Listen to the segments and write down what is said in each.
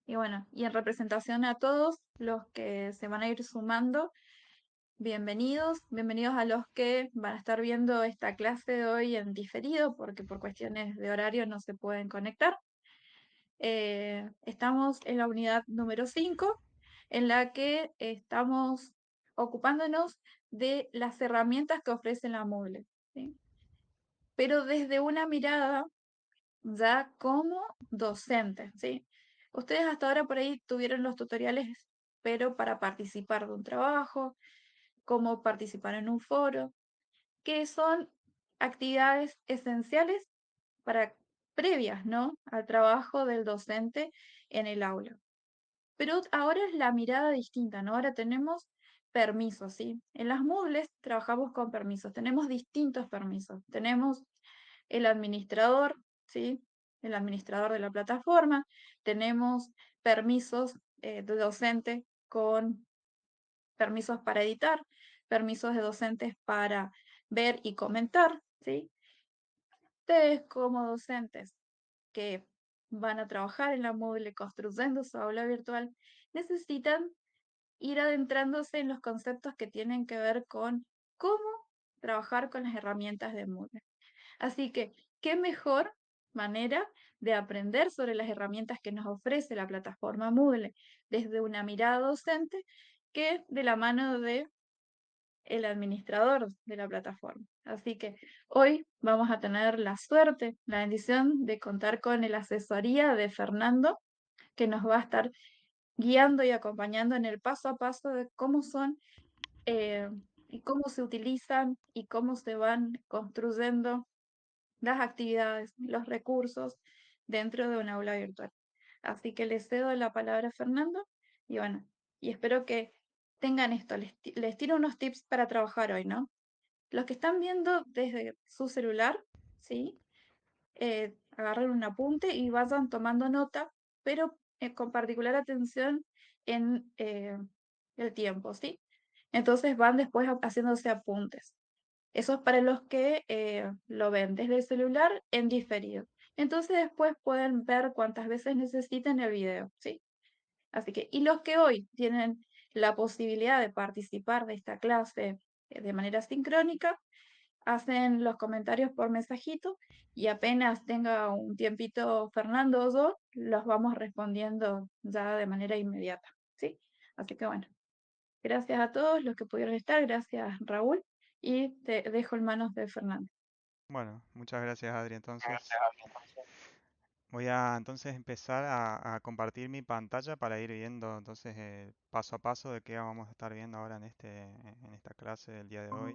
Y bueno, y en representación a todos los que se van a ir sumando, bienvenidos a los que van a estar viendo esta clase de hoy en diferido, porque por cuestiones de horario no se pueden conectar. Estamos en la unidad número 5, en la que estamos ocupándonos de las herramientas que ofrece la Moodle, ¿sí? Pero desde una mirada ya como docente, ¿sí? Ustedes hasta ahora por ahí tuvieron los tutoriales, pero para participar de un trabajo, cómo participar en un foro, que son actividades esenciales para previas, ¿no?, al trabajo del docente en el aula. Pero ahora es la mirada distinta, ¿no? Ahora tenemos permisos, ¿sí? En las Moodles trabajamos con permisos, tenemos distintos permisos. Tenemos el administrador, ¿sí? El administrador de la plataforma. Tenemos permisos de docente con permisos para editar, permisos de docentes para ver y comentar, ¿sí? Ustedes como docentes que van a trabajar en la Moodle construyendo su aula virtual, necesitan ir adentrándose en los conceptos que tienen que ver con cómo trabajar con las herramientas de Moodle. Así que, ¿qué mejor manera de aprender sobre las herramientas que nos ofrece la plataforma Moodle desde una mirada docente que de la mano de el administrador de la plataforma? Así que hoy vamos a tener la suerte, la bendición de contar con la asesoría de Fernando, que nos va a estar guiando y acompañando en el paso a paso de cómo son y cómo se utilizan y cómo se van construyendo las actividades, los recursos dentro de un aula virtual. Así que les cedo la palabra a Fernando y bueno, y espero que tengan esto. Les tiro unos tips para trabajar hoy, ¿no? Los que están viendo desde su celular, ¿sí? Agarren un apunte y vayan tomando nota, pero con particular atención en el tiempo, ¿sí? Entonces van después haciéndose apuntes. Eso es para los que lo ven desde el celular en diferido. Entonces después pueden ver cuántas veces necesiten el video, ¿sí? Así que, y los que hoy tienen la posibilidad de participar de esta clase de manera sincrónica, hacen los comentarios por mensajito y apenas tenga un tiempito Fernando o yo, los vamos respondiendo ya de manera inmediata, ¿sí? Así que bueno, gracias a todos los que pudieron estar, gracias Raúl, y te dejo en manos de Fernando. Bueno, muchas gracias Adri. Entonces, voy a entonces empezar a compartir mi pantalla para ir viendo entonces paso a paso de qué vamos a estar viendo ahora en esta clase del día de hoy.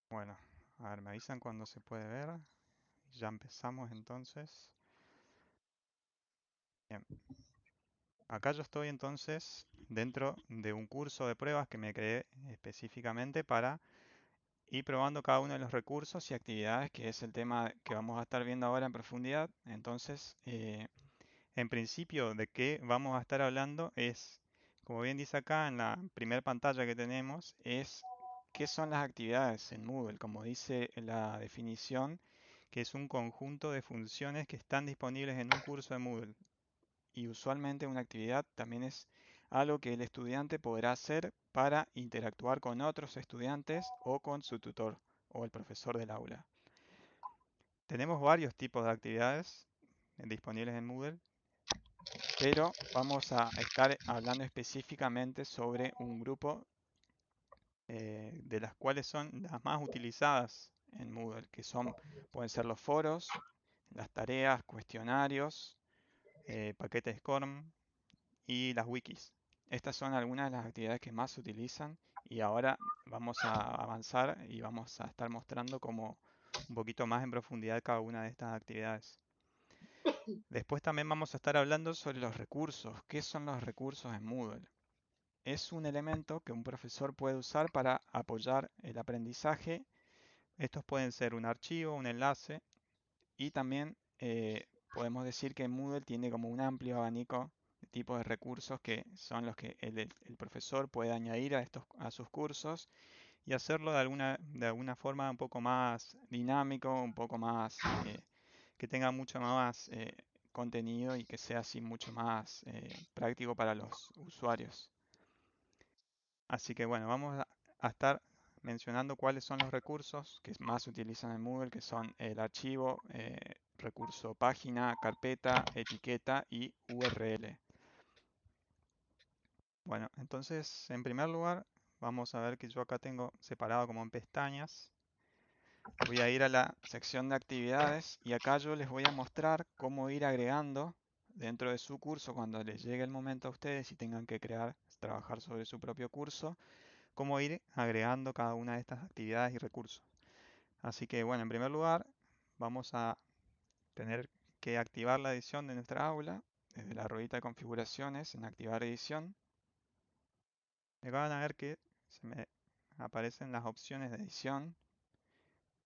Bueno, a ver, me avisan cuando se puede ver. Ya empezamos entonces. Bien, acá yo estoy entonces dentro de un curso de pruebas que me creé específicamente para ir probando cada uno de los recursos y actividades, que es el tema que vamos a estar viendo ahora en profundidad. Entonces, en principio, de qué vamos a estar hablando es, como bien dice acá en la primera pantalla que tenemos, es qué son las actividades en Moodle, como dice la definición, que es un conjunto de funciones que están disponibles en un curso de Moodle. Y usualmente una actividad también es algo que el estudiante podrá hacer para interactuar con otros estudiantes o con su tutor o el profesor del aula. Tenemos varios tipos de actividades disponibles en Moodle, pero vamos a estar hablando específicamente sobre un grupo de las cuales son las más utilizadas en Moodle, que son, pueden ser los foros, las tareas, cuestionarios, paquetes SCORM y las wikis. Estas son algunas de las actividades que más se utilizan y ahora vamos a avanzar y vamos a estar mostrando como un poquito más en profundidad cada una de estas actividades. Después también vamos a estar hablando sobre los recursos. ¿Qué son los recursos en Moodle? Es un elemento que un profesor puede usar para apoyar el aprendizaje. Estos pueden ser un archivo, un enlace y también podemos decir que Moodle tiene como un amplio abanico tipos de recursos que son los que el profesor puede añadir a sus cursos y hacerlo de alguna forma un poco más dinámico, un poco más, que tenga mucho más contenido y que sea así mucho más práctico para los usuarios. Así que bueno, a estar mencionando cuáles son los recursos que más se utilizan en Moodle, que son el archivo, recurso página, carpeta, etiqueta y URL. Bueno, entonces en primer lugar vamos a ver que yo acá tengo separado como en pestañas. Voy a ir a la sección de actividades y acá yo les voy a mostrar cómo ir agregando dentro de su curso cuando les llegue el momento a ustedes y tengan que trabajar sobre su propio curso, cómo ir agregando cada una de estas actividades y recursos. Así que bueno, en primer lugar vamos a tener que activar la edición de nuestra aula desde la ruedita de configuraciones en activar edición. Acá van a ver que se me aparecen las opciones de edición.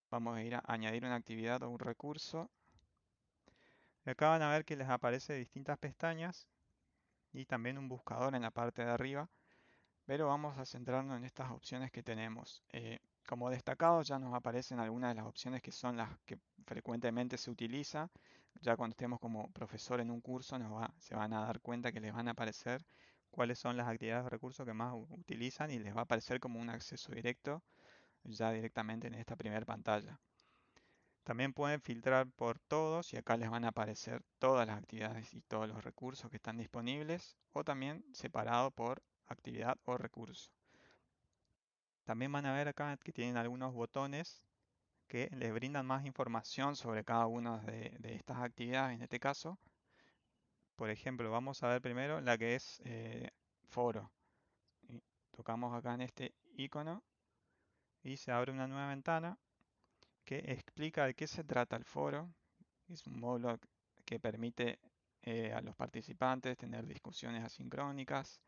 Vamos a ir a añadir una actividad o un recurso. Acá van a ver que les aparece distintas pestañas y también un buscador en la parte de arriba, pero vamos a centrarnos en estas opciones que tenemos. Como destacado ya nos aparecen algunas de las opciones que son las que frecuentemente se utiliza. Ya cuando estemos como profesor en un curso se van a dar cuenta que les van a aparecer cuáles son las actividades de recursos que más utilizan y les va a aparecer como un acceso directo ya directamente en esta primera pantalla. También pueden filtrar por todos y acá les van a aparecer todas las actividades y todos los recursos que están disponibles o también separado por actividad o recurso. También van a ver acá que tienen algunos botones que les brindan más información sobre cada una de estas actividades en este caso. Por ejemplo, vamos a ver primero la que es foro. Y tocamos acá en este icono y se abre una nueva ventana que explica de qué se trata el foro. Es un módulo que permite a los participantes tener discusiones asincrónicas,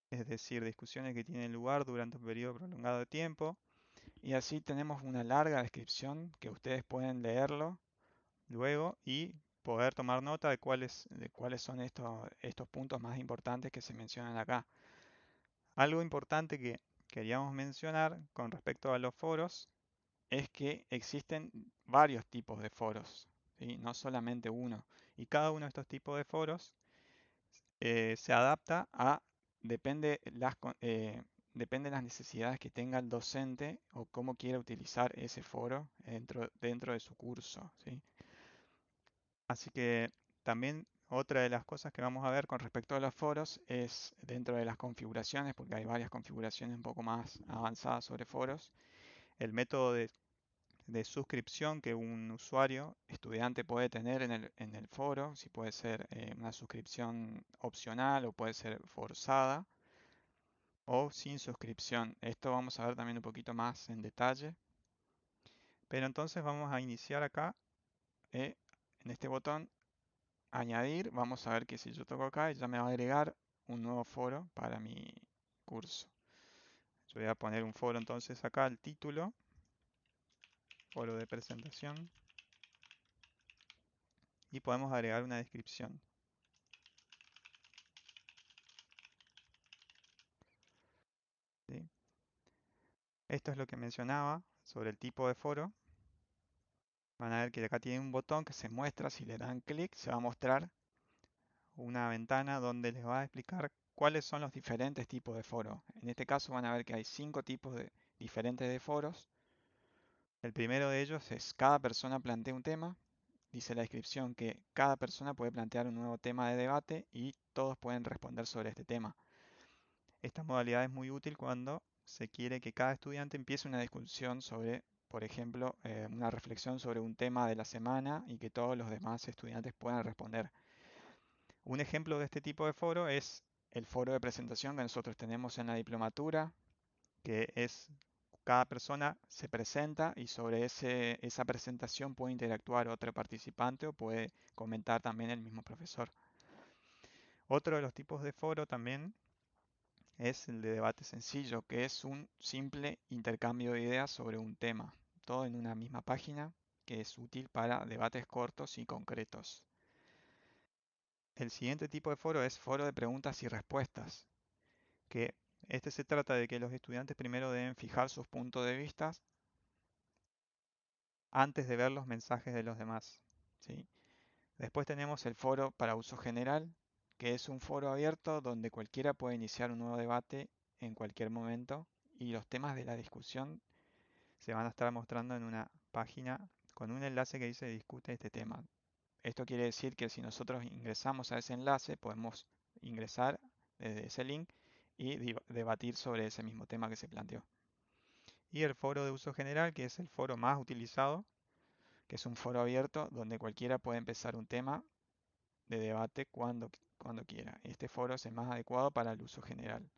es decir, discusiones que tienen lugar durante un periodo prolongado de tiempo. Y así tenemos una larga descripción que ustedes pueden leerlo luego y poder tomar nota de cuáles son estos puntos más importantes que se mencionan acá. Algo importante que queríamos mencionar con respecto a los foros es que existen varios tipos de foros, ¿sí? No solamente uno. Y cada uno de estos tipos de foros se adapta depende de las necesidades que tenga el docente o cómo quiera utilizar ese foro dentro de su curso, ¿sí? Así que también otra de las cosas que vamos a ver con respecto a los foros es dentro de las configuraciones, porque hay varias configuraciones un poco más avanzadas sobre foros, el método de suscripción que un usuario, estudiante puede tener en el foro, si puede ser una suscripción opcional o puede ser forzada o sin suscripción. Esto vamos a ver también un poquito más en detalle. Pero entonces vamos a iniciar acá en este botón añadir. Vamos a ver que si yo toco acá ya me va a agregar un nuevo foro para mi curso. Yo voy a poner un foro entonces acá, el título, foro de presentación y podemos agregar una descripción. ¿Sí? Esto es lo que mencionaba sobre el tipo de foro. Van a ver que acá tiene un botón que se muestra, si le dan clic se va a mostrar una ventana donde les va a explicar cuáles son los diferentes tipos de foros. En este caso van a ver que hay 5 tipos diferentes de foros. El primero de ellos es cada persona plantea un tema. Dice la descripción que cada persona puede plantear un nuevo tema de debate y todos pueden responder sobre este tema. Esta modalidad es muy útil cuando se quiere que cada estudiante empiece una discusión sobre, por ejemplo, una reflexión sobre un tema de la semana y que todos los demás estudiantes puedan responder. Un ejemplo de este tipo de foro es el foro de presentación que nosotros tenemos en la diplomatura, que es cada persona se presenta y sobre esa presentación puede interactuar otro participante o puede comentar también el mismo profesor. Otro de los tipos de foro también es el de debate sencillo, que es un simple intercambio de ideas sobre un tema, todo en una misma página, que es útil para debates cortos y concretos. El siguiente tipo de foro es foro de preguntas y respuestas, que este se trata de que los estudiantes primero deben fijar sus puntos de vista antes de ver los mensajes de los demás, ¿sí? Después tenemos el foro para uso general, que es un foro abierto donde cualquiera puede iniciar un nuevo debate en cualquier momento y los temas de la discusión se van a estar mostrando en una página con un enlace que dice discute este tema. Esto quiere decir que si nosotros ingresamos a ese enlace, podemos ingresar desde ese link y debatir sobre ese mismo tema que se planteó. Y el foro de uso general, que es el foro más utilizado, que es un foro abierto donde cualquiera puede empezar un tema de debate cuando quiera. Este foro es el más adecuado para el uso general.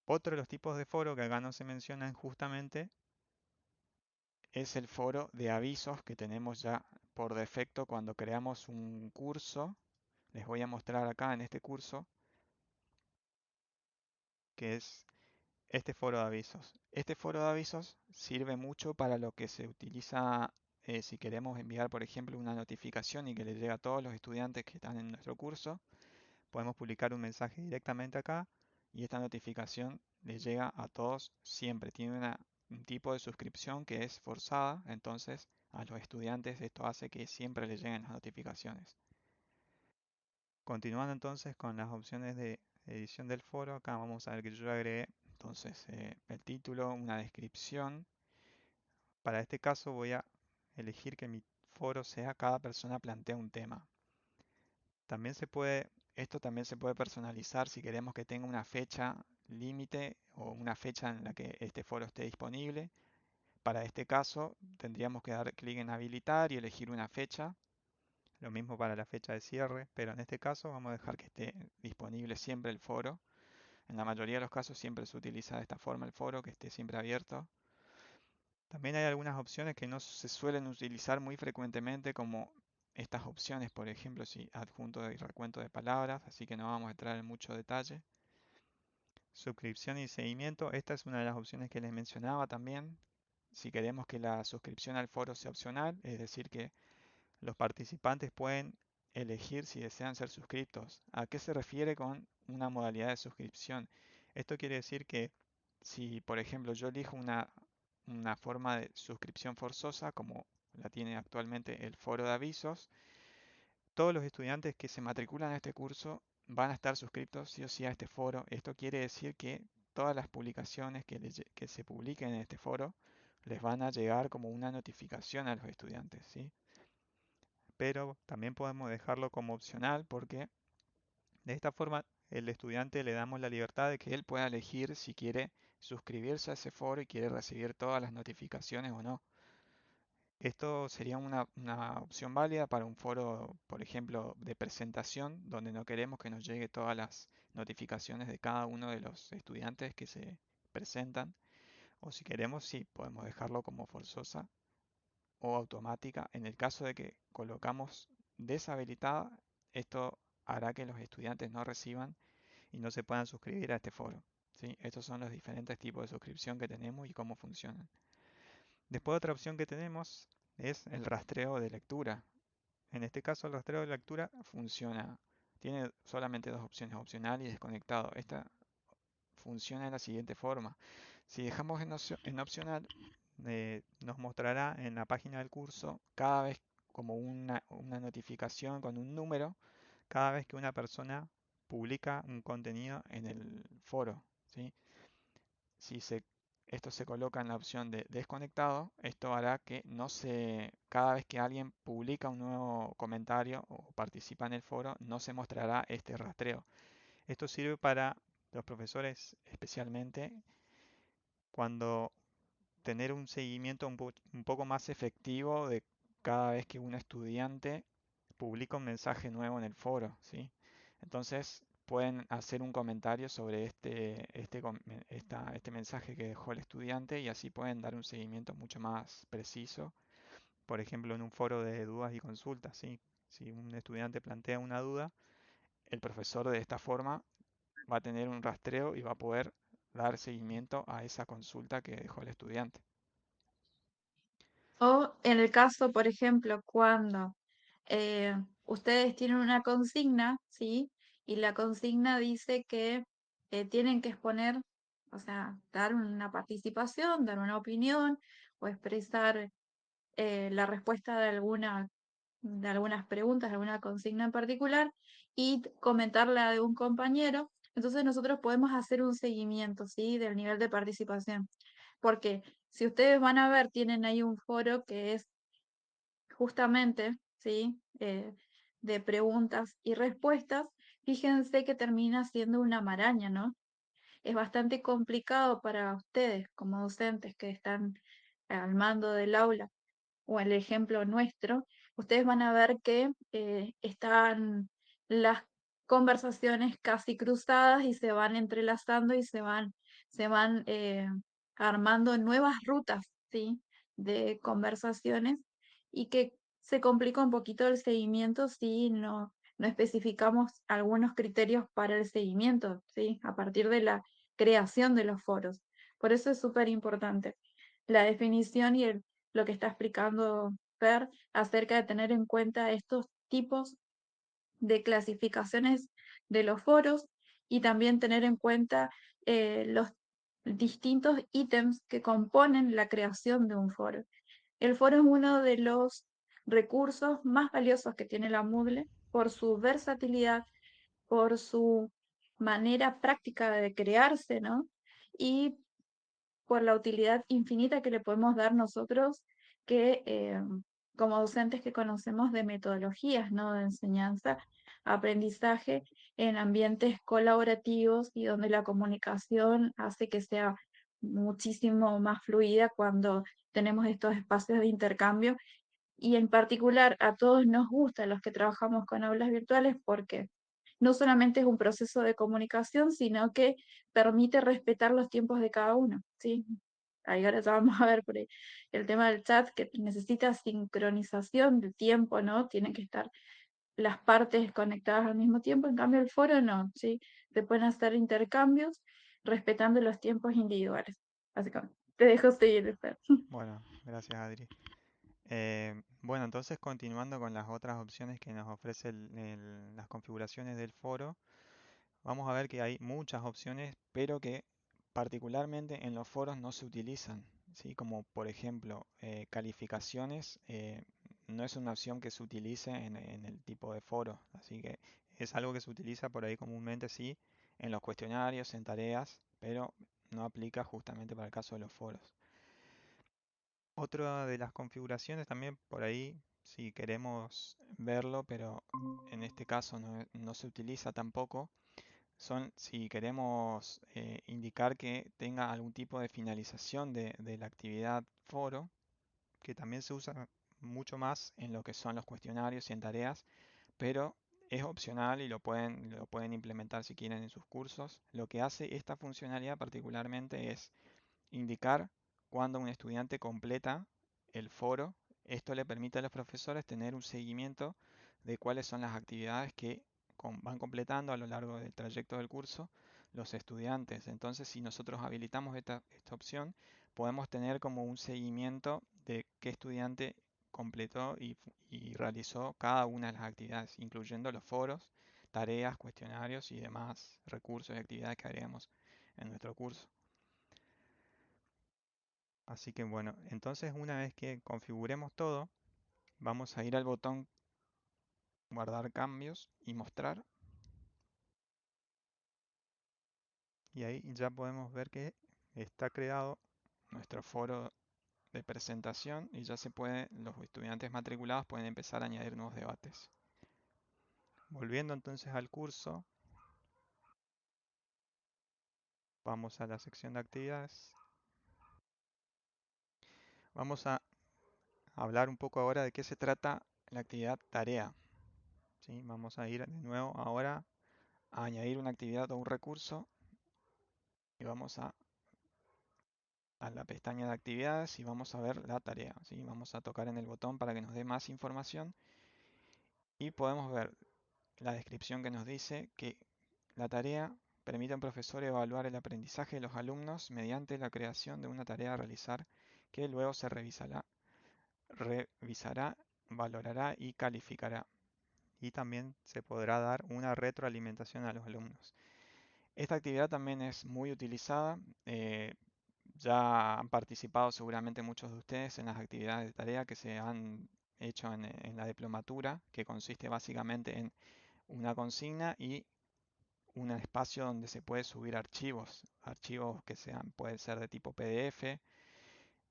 Otro de los tipos de foro que acá no se mencionan justamente es el foro de avisos que tenemos ya por defecto cuando creamos un curso. Les voy a mostrar acá en este curso que es este foro de avisos. Este foro de avisos sirve mucho para lo que se utiliza si queremos enviar, por ejemplo, una notificación y que le llegue a todos los estudiantes que están en nuestro curso. Podemos publicar un mensaje directamente acá y esta notificación le llega a todos siempre. Tiene un tipo de suscripción que es forzada, entonces a los estudiantes esto hace que siempre les lleguen las notificaciones. Continuando entonces con las opciones de edición del foro, acá vamos a ver que yo agregué entonces el título, una descripción. Para este caso voy a elegir que mi foro sea cada persona plantea un tema. También esto también se puede personalizar si queremos que tenga una fecha límite o una fecha en la que este foro esté disponible. Para este caso tendríamos que dar clic en habilitar y elegir una fecha. Lo mismo para la fecha de cierre, pero en este caso vamos a dejar que esté disponible siempre el foro. En la mayoría de los casos siempre se utiliza de esta forma el foro, que esté siempre abierto. También hay algunas opciones que no se suelen utilizar muy frecuentemente, como estas opciones, por ejemplo, si adjunto y recuento de palabras, así que no vamos a entrar en mucho detalle. Suscripción y seguimiento, esta es una de las opciones que les mencionaba también. Si queremos que la suscripción al foro sea opcional, es decir, que los participantes pueden elegir si desean ser suscriptos. ¿A qué se refiere con una modalidad de suscripción? Esto quiere decir que si, por ejemplo, yo elijo una forma de suscripción forzosa, como la tiene actualmente el foro de avisos, todos los estudiantes que se matriculan a este curso van a estar suscritos sí o sí a este foro. Esto quiere decir que todas las publicaciones que se publiquen en este foro les van a llegar como una notificación a los estudiantes, ¿sí? Pero también podemos dejarlo como opcional porque de esta forma el estudiante le damos la libertad de que él pueda elegir si quiere suscribirse a ese foro y quiere recibir todas las notificaciones o no. Esto sería una opción válida para un foro, por ejemplo, de presentación, donde no queremos que nos llegue todas las notificaciones de cada uno de los estudiantes que se presentan. O si queremos, sí, podemos dejarlo como forzosa o automática. En el caso de que colocamos deshabilitada, esto hará que los estudiantes no reciban y no se puedan suscribir a este foro, ¿sí? Estos son los diferentes tipos de suscripción que tenemos y cómo funcionan. Después otra opción que tenemos es el rastreo de lectura. En este caso el rastreo de lectura funciona, tiene solamente dos opciones, opcional y desconectado. Esta funciona de la siguiente forma. Si dejamos en opcional, nos mostrará en la página del curso cada vez como una notificación con un número, cada vez que una persona publica un contenido en el foro, ¿sí? Si esto se coloca en la opción de desconectado, esto hará que no se, cada vez que alguien publica un nuevo comentario o participa en el foro, no se mostrará este rastreo. Esto sirve para los profesores especialmente cuando tener un seguimiento un poco más efectivo de cada vez que un estudiante publica un mensaje nuevo en el foro, ¿sí? Entonces pueden hacer un comentario sobre este mensaje que dejó el estudiante y así pueden dar un seguimiento mucho más preciso. Por ejemplo, en un foro de dudas y consultas, ¿sí? Si un estudiante plantea una duda, el profesor de esta forma va a tener un rastreo y va a poder dar seguimiento a esa consulta que dejó el estudiante. O en el caso, por ejemplo, cuando ustedes tienen una consigna, ¿sí? Y la consigna dice que tienen que exponer, o sea, dar una participación, dar una opinión o expresar la respuesta de algunas preguntas, de alguna consigna en particular y comentar la de un compañero. Entonces nosotros podemos hacer un seguimiento, ¿sí? Del nivel de participación. Porque si ustedes van a ver, tienen ahí un foro que es justamente, ¿sí? De preguntas y respuestas. Fíjense que termina siendo una maraña, ¿no? Es bastante complicado para ustedes como docentes que están al mando del aula o el ejemplo nuestro, ustedes van a ver que están las conversaciones casi cruzadas y se van entrelazando y se van armando nuevas rutas, ¿sí? De conversaciones y que se complica un poquito el seguimiento si no especificamos algunos criterios para el seguimiento, ¿sí? A partir de la creación de los foros. Por eso es súper importante la definición y lo que está explicando Fer acerca de tener en cuenta estos tipos de clasificaciones de los foros y también tener en cuenta los distintos ítems que componen la creación de un foro. El foro es uno de los recursos más valiosos que tiene la Moodle por su versatilidad, por su manera práctica de crearse, ¿no? Y por la utilidad infinita que le podemos dar nosotros que como docentes que conocemos de metodologías, ¿no? De enseñanza, aprendizaje en ambientes colaborativos y donde la comunicación hace que sea muchísimo más fluida cuando tenemos estos espacios de intercambio y en particular a todos nos gusta los que trabajamos con aulas virtuales porque no solamente es un proceso de comunicación, sino que permite respetar los tiempos de cada uno, ¿sí? Ahí ahora ya vamos a ver por ahí el tema del chat que necesita sincronización de tiempo, ¿no? Tienen que estar las partes conectadas al mismo tiempo, en cambio el foro no, ¿sí? Se pueden hacer intercambios respetando los tiempos individuales, básicamente. Te dejo seguir, Fer. Bueno, gracias Adri. Bueno, entonces continuando con las otras opciones que nos ofrece las configuraciones del foro, vamos a ver que hay muchas opciones, pero que particularmente en los foros no se utilizan, ¿sí? Como por ejemplo, calificaciones, no es una opción que se utilice en el tipo de foro, así que es algo que se utiliza por ahí comúnmente, sí, en los cuestionarios, en tareas, pero no aplica justamente para el caso de los foros. Otra de las configuraciones también por ahí, si queremos verlo, pero en este caso no se utiliza tampoco, son si queremos indicar que tenga algún tipo de finalización de la actividad foro, que también se usa mucho más en lo que son los cuestionarios y en tareas, pero es opcional y lo pueden implementar si quieren en sus cursos. Lo que hace esta funcionalidad particularmente es indicar cuando un estudiante completa el foro. Esto le permite a los profesores tener un seguimiento de cuáles son las actividades que van completando a lo largo del trayecto del curso los estudiantes. Entonces, si nosotros habilitamos esta opción, podemos tener como un seguimiento de qué estudiante completó y realizó cada una de las actividades, incluyendo los foros, tareas, cuestionarios y demás recursos y actividades que haremos en nuestro curso. Así que bueno, entonces una vez que configuremos todo, vamos a ir al botón guardar cambios y mostrar. Y ahí ya podemos ver que está creado nuestro foro de presentación y ya los estudiantes matriculados pueden empezar a añadir nuevos debates. Volviendo entonces al curso, vamos a la sección de actividades. Vamos a hablar un poco ahora de qué se trata la actividad tarea. ¿Sí? Vamos a ir de nuevo ahora a añadir una actividad o un recurso y vamos a la pestaña de actividades y vamos a ver la tarea, ¿sí? Vamos a tocar en el botón para que nos dé más información y podemos ver la descripción que nos dice que la tarea permite a un profesor evaluar el aprendizaje de los alumnos mediante la creación de una tarea a realizar que luego se revisará, valorará y calificará. y también se podrá dar una retroalimentación a los alumnos. Esta actividad también es muy utilizada. Ya han participado seguramente muchos de ustedes en las actividades de tarea que se han hecho en la diplomatura, que consiste básicamente en una consigna y un espacio donde se puede subir archivos, archivos que sean, pueden ser de tipo PDF.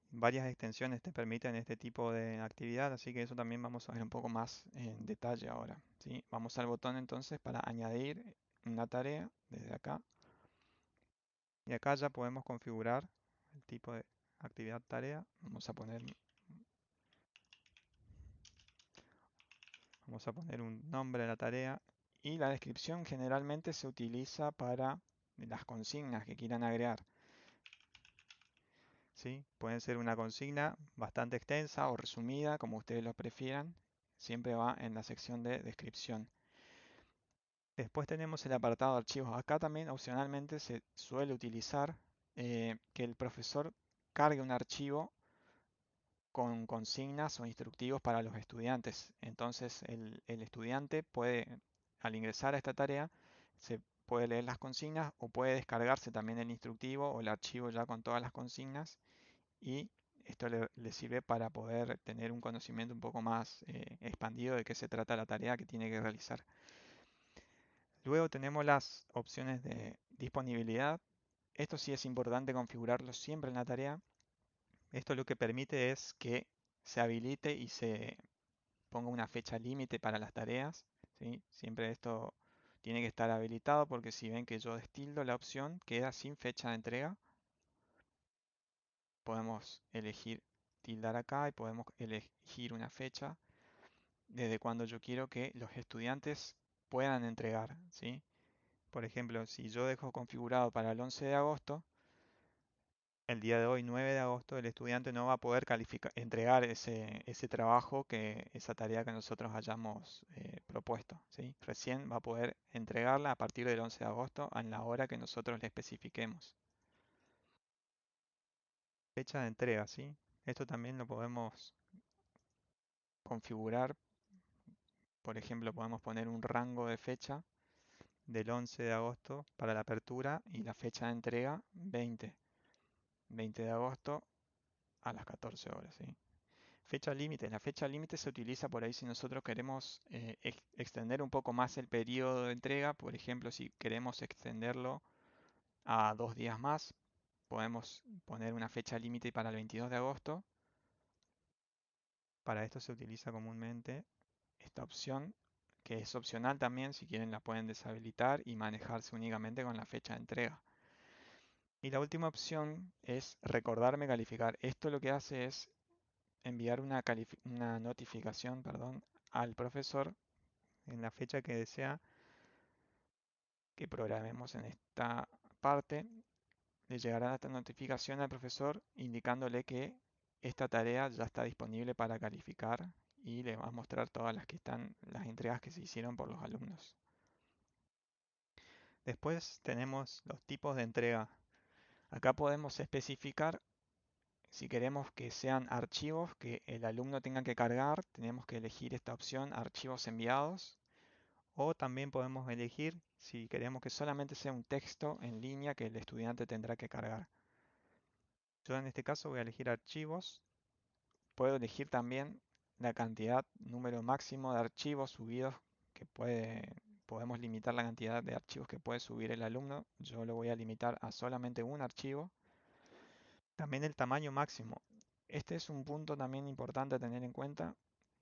Varias extensiones te permiten este tipo de actividad, así que eso también vamos a ver un poco más en detalle ahora, ¿sí? Vamos al botón entonces para añadir una tarea desde acá y acá ya podemos configurar el tipo de actividad tarea. Vamos a poner un nombre a la tarea y la descripción generalmente se utiliza para las consignas que quieran agregar. ¿Sí? Pueden ser una consigna bastante extensa o resumida, como ustedes lo prefieran. Siempre va en la sección de descripción. Después tenemos el apartado de archivos. Acá también opcionalmente se suele utilizar que el profesor cargue un archivo con consignas o instructivos para los estudiantes. Entonces el estudiante puede, al ingresar a esta tarea, se puede leer las consignas o puede descargarse también el instructivo o el archivo ya con todas las consignas y esto le sirve para poder tener un conocimiento un poco más expandido de qué se trata la tarea que tiene que realizar. Luego tenemos las opciones de disponibilidad. Esto sí es importante configurarlo siempre en la tarea. Esto lo que permite es que se habilite y se ponga una fecha límite para las tareas, ¿sí? Siempre esto tiene que estar habilitado porque si ven que yo destildo la opción, queda sin fecha de entrega. Podemos elegir tildar acá y podemos elegir una fecha desde cuando yo quiero que los estudiantes puedan entregar, ¿sí? Por ejemplo, si yo dejo configurado para el 11 de agosto, el día de hoy, 9 de agosto, el estudiante no va a poder entregar ese trabajo, esa tarea que nosotros hayamos propuesto, ¿sí? Recién va a poder entregarla a partir del 11 de agosto en la hora que nosotros le especifiquemos. Fecha de entrega, ¿sí? Esto también lo podemos configurar. Por ejemplo, podemos poner un rango de fecha del 11 de agosto para la apertura y la fecha de entrega 20 de agosto a las 14 horas, ¿sí? Fecha límite. La fecha límite se utiliza por ahí si nosotros queremos extender un poco más el periodo de entrega. Por ejemplo, si queremos extenderlo a 2 días más, podemos poner una fecha límite para el 22 de agosto. Para esto se utiliza comúnmente esta opción, que es opcional también, si quieren la pueden deshabilitar y manejarse únicamente con la fecha de entrega. Y la última opción es recordarme calificar. Esto lo que hace es enviar una notificación, perdón, al profesor en la fecha que desea que programemos en esta parte. Le llegará esta notificación al profesor indicándole que esta tarea ya está disponible para calificar y le va a mostrar todas las entregas que se hicieron por los alumnos. Después tenemos los tipos de entrega. Acá podemos especificar si queremos que sean archivos que el alumno tenga que cargar, tenemos que elegir esta opción archivos enviados. O también podemos elegir si queremos que solamente sea un texto en línea que el estudiante tendrá que cargar. Yo en este caso voy a elegir archivos. Puedo elegir también la cantidad, número máximo de archivos subidos podemos limitar la cantidad de archivos que puede subir el alumno. Yo lo voy a limitar a solamente un archivo. También el tamaño máximo. Este es un punto también importante a tener en cuenta.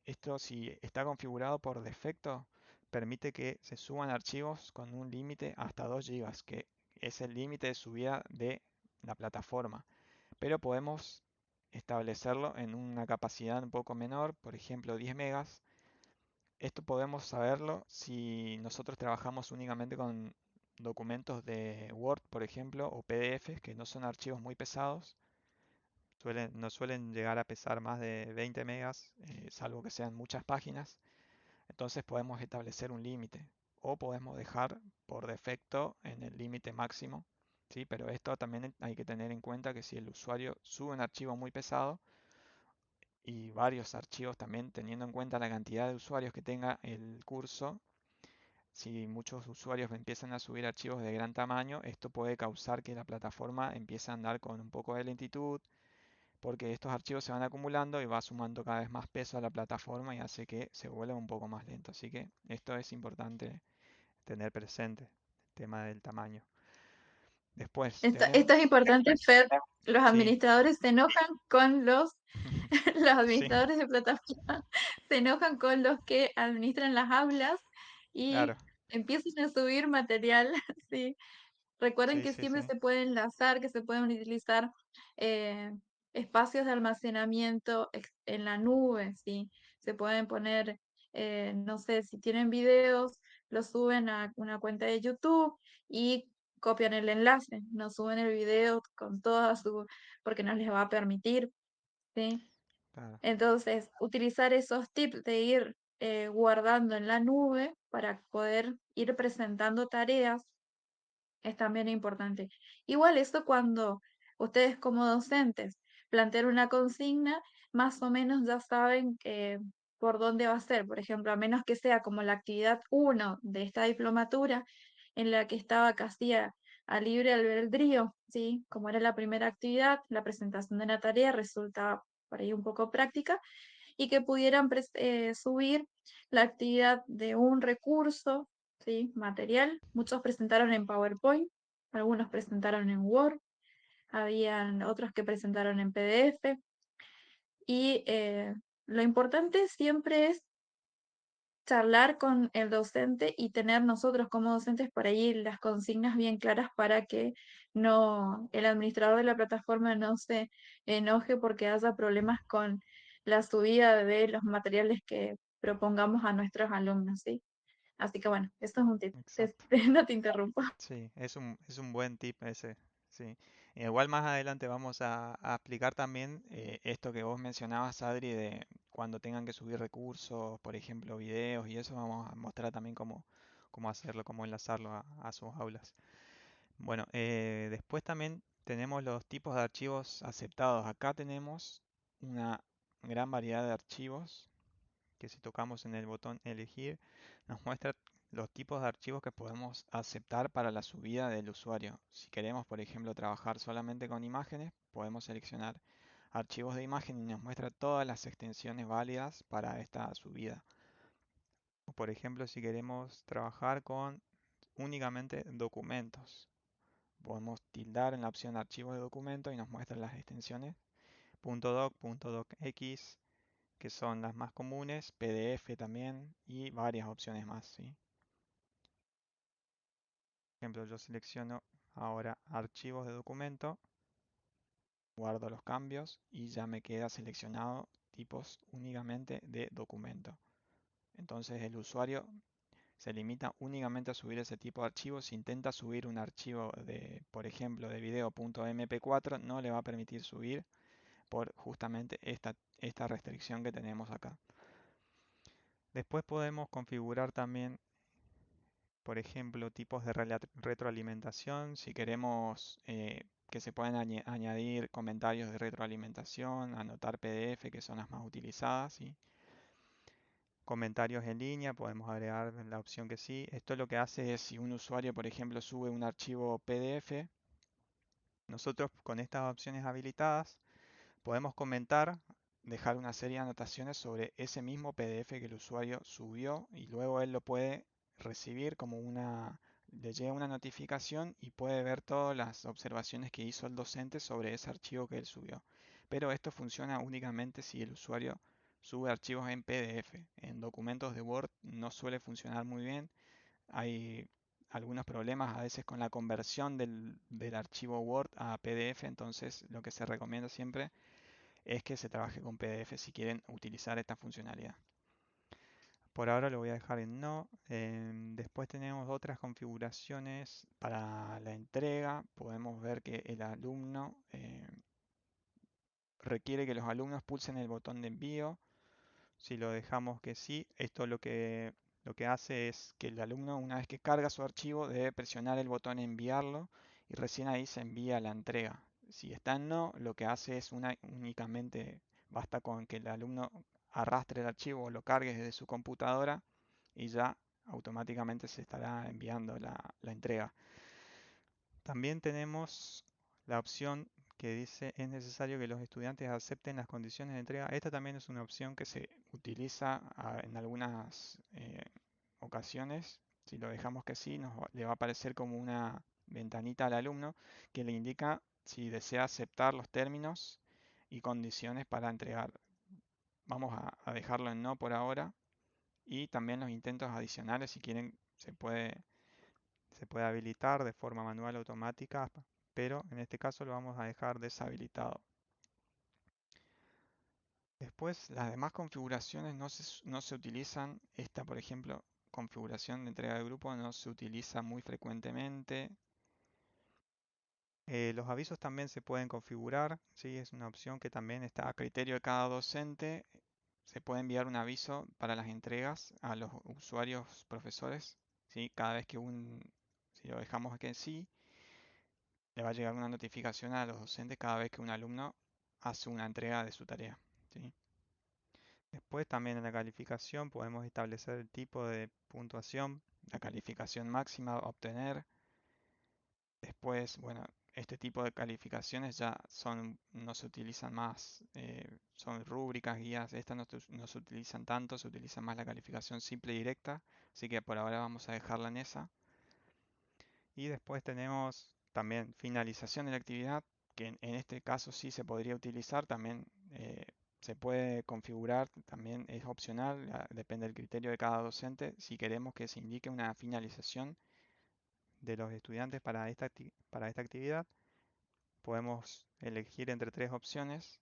Esto, si está configurado por defecto, permite que se suban archivos con un límite hasta 2 GB, que es el límite de subida de la plataforma. Pero podemos establecerlo en una capacidad un poco menor, por ejemplo 10 megas. Esto podemos saberlo si nosotros trabajamos únicamente con documentos de Word, por ejemplo, o PDFs, que no son archivos muy pesados. No suelen llegar a pesar más de 20 megas, salvo que sean muchas páginas. Entonces podemos establecer un límite o podemos dejar por defecto en el límite máximo, ¿sí? Pero esto también hay que tener en cuenta que si el usuario sube un archivo muy pesado, y varios archivos también teniendo en cuenta la cantidad de usuarios que tenga el curso. Si muchos usuarios empiezan a subir archivos de gran tamaño, esto puede causar que la plataforma empiece a andar con un poco de lentitud, porque estos archivos se van acumulando y va sumando cada vez más peso a la plataforma y hace que se vuelva un poco más lento. Así que esto es importante tener presente, el tema del tamaño. Después tenemos, Esto es importante, Fer. Los sí, administradores se enojan con los sí, administradores de plataforma se enojan con los que administran las aulas claro, y empiezan a subir material, sí. Recuerden sí, que sí, siempre sí, se puede enlazar, que se pueden utilizar eh, espacios de almacenamiento en la nube, ¿sí? Se pueden poner, no sé, si tienen videos, los suben a una cuenta de YouTube y copian el enlace, no suben el video con toda su, porque no les va a permitir, ¿sí? claro, Entonces, utilizar esos tips de ir guardando en la nube para poder ir presentando tareas es también importante. Igual eso cuando ustedes como docentes plantean una consigna, más o menos ya saben por dónde va a ser. Por ejemplo, a menos que sea como la actividad uno de esta diplomatura, en la que estaba casi a libre albedrío, ¿sí? Como era la primera actividad, la presentación de la tarea resulta por ahí un poco práctica y que pudieran subir la actividad de un recurso, ¿sí? Material. Muchos presentaron en PowerPoint, algunos presentaron en Word, habían otros que presentaron en PDF. Y lo importante siempre es charlar con el docente y tener nosotros como docentes por ahí las consignas bien claras para que no el administrador de la plataforma no se enoje porque haya problemas con la subida de los materiales que propongamos a nuestros alumnos, ¿sí? Así que bueno, eso es un tip. exacto. No te interrumpo. Sí, es un buen tip ese, sí. Igual más adelante vamos a explicar también esto que vos mencionabas, Adri, de cuando tengan que subir recursos, por ejemplo, videos y eso, vamos a mostrar también cómo hacerlo, cómo enlazarlo a sus aulas. Bueno, después también tenemos los tipos de archivos aceptados. Acá tenemos una gran variedad de archivos que si tocamos en el botón elegir nos muestra los tipos de archivos que podemos aceptar para la subida del usuario. Si queremos, por ejemplo, trabajar solamente con imágenes, podemos seleccionar archivos de imagen y nos muestra todas las extensiones válidas para esta subida. O por ejemplo, si queremos trabajar con únicamente documentos, podemos tildar en la opción archivos de documento y nos muestra las extensiones .doc, .docx, que son las más comunes, PDF también y varias opciones más, ¿sí? Por ejemplo, yo selecciono ahora archivos de documento, guardo los cambios y ya me queda seleccionado tipos únicamente de documento. Entonces el usuario se limita únicamente a subir ese tipo de archivos. Si intenta subir un archivo de, por ejemplo, de video.mp4, no le va a permitir subir por justamente esta restricción que tenemos acá. Después podemos configurar también, por ejemplo, tipos de retroalimentación. Si queremos que se puedan añadir comentarios de retroalimentación, anotar PDF, que son las más utilizadas, ¿sí? Comentarios en línea, podemos agregar la opción que sí. Esto lo que hace es, si un usuario, por ejemplo, sube un archivo PDF, nosotros con estas opciones habilitadas podemos comentar, dejar una serie de anotaciones sobre ese mismo PDF que el usuario subió y luego él lo puede recibir como le llega una notificación y puede ver todas las observaciones que hizo el docente sobre ese archivo que él subió. Pero esto funciona únicamente si el usuario sube archivos en PDF. En documentos de Word no suele funcionar muy bien. Hay algunos problemas a veces con la conversión del archivo Word a PDF, entonces lo que se recomienda siempre es que se trabaje con PDF si quieren utilizar esta funcionalidad. Por ahora lo voy a dejar en no. Después tenemos otras configuraciones para la entrega. Podemos ver que el alumno requiere que los alumnos pulsen el botón de envío. Si lo dejamos que sí, esto lo que hace es que el alumno, una vez que carga su archivo, debe presionar el botón enviarlo y recién ahí se envía la entrega. Si está en no, lo que hace es únicamente basta con que el alumno arrastre el archivo o lo cargue desde su computadora y ya automáticamente se estará enviando la entrega. También tenemos la opción que dice es necesario que los estudiantes acepten las condiciones de entrega. Esta también es una opción que se utiliza en algunas ocasiones. Si lo dejamos que sí, le va a aparecer como una ventanita al alumno que le indica si desea aceptar los términos y condiciones para entregar. Vamos a dejarlo en no por ahora y también los intentos adicionales, si quieren, se puede habilitar de forma manual automática, pero en este caso lo vamos a dejar deshabilitado. Después, las demás configuraciones no se utilizan. Esta, por ejemplo, configuración de entrega de grupo no se utiliza muy frecuentemente. Los avisos también se pueden configurar, ¿sí? Es una opción que también está a criterio de cada docente. Se puede enviar un aviso para las entregas a los usuarios profesores, ¿sí? Cada vez que si lo dejamos que sí, le va a llegar una notificación a los docentes cada vez que un alumno hace una entrega de su tarea, ¿sí? Después también en la calificación podemos establecer el tipo de puntuación, la calificación máxima a obtener. Después, bueno, este tipo de calificaciones ya no se utilizan más, son rúbricas, guías, estas no se utilizan tanto, se utiliza más la calificación simple y directa, así que por ahora vamos a dejarla en esa. Y después tenemos también finalización de la actividad, que en este caso sí se podría utilizar, también se puede configurar, también es opcional, depende del criterio de cada docente, si queremos que se indique una finalización de los estudiantes para esta actividad. Podemos elegir entre tres opciones.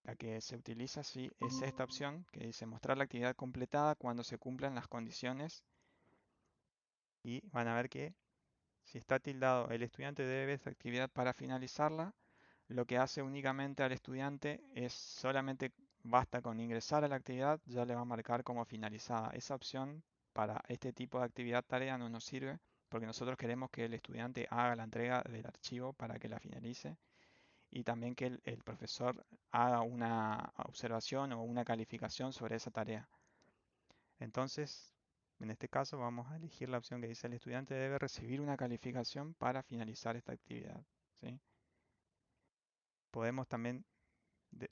La que se utiliza sí es esta opción que dice mostrar la actividad completada cuando se cumplan las condiciones y van a ver que si está tildado el estudiante debe ver esta actividad para finalizarla, lo que hace únicamente al estudiante es solamente basta con ingresar a la actividad, ya le va a marcar como finalizada. Esa opción para este tipo de actividad tarea no nos sirve porque nosotros queremos que el estudiante haga la entrega del archivo para que la finalice y también que el profesor haga una observación o una calificación sobre esa tarea. Entonces, en este caso vamos a elegir la opción que dice el estudiante debe recibir una calificación para finalizar esta actividad, ¿sí? Podemos también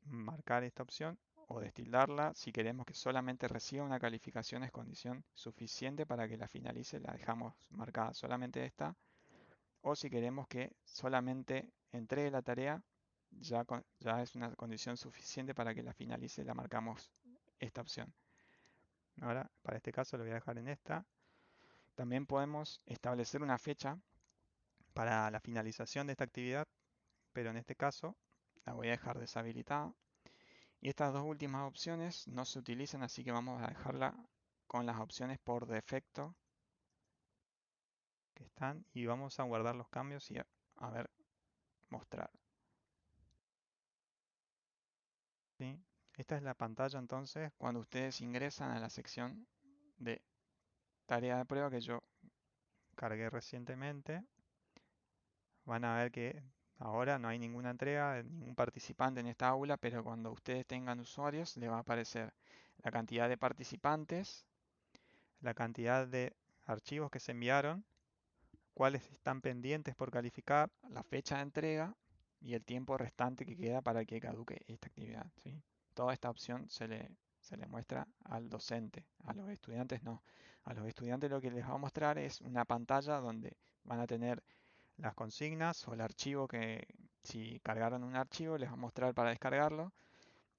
marcar esta opción o destildarla si queremos que solamente reciba una calificación es condición suficiente para que la finalice, la dejamos marcada solamente esta, o si queremos que solamente entregue la tarea, ya es una condición suficiente para que la finalice, la marcamos esta opción. Ahora, para este caso lo voy a dejar en esta. También podemos establecer una fecha para la finalización de esta actividad, pero en este caso la voy a dejar deshabilitada. Y estas dos últimas opciones no se utilizan, así que vamos a dejarla con las opciones por defecto que están y vamos a guardar los cambios y a ver, mostrar. ¿Sí? Esta es la pantalla entonces cuando ustedes ingresan a la sección de tarea de prueba que yo cargué recientemente. Van a ver que ahora no hay ninguna entrega de ningún participante en esta aula, pero cuando ustedes tengan usuarios les va a aparecer la cantidad de participantes, la cantidad de archivos que se enviaron, cuáles están pendientes por calificar, la fecha de entrega y el tiempo restante que queda para que caduque esta actividad, ¿sí? Toda esta opción se le muestra al docente, a los estudiantes no. A los estudiantes lo que les va a mostrar es una pantalla donde van a tener las consignas o el archivo que si cargaron un archivo les va a mostrar para descargarlo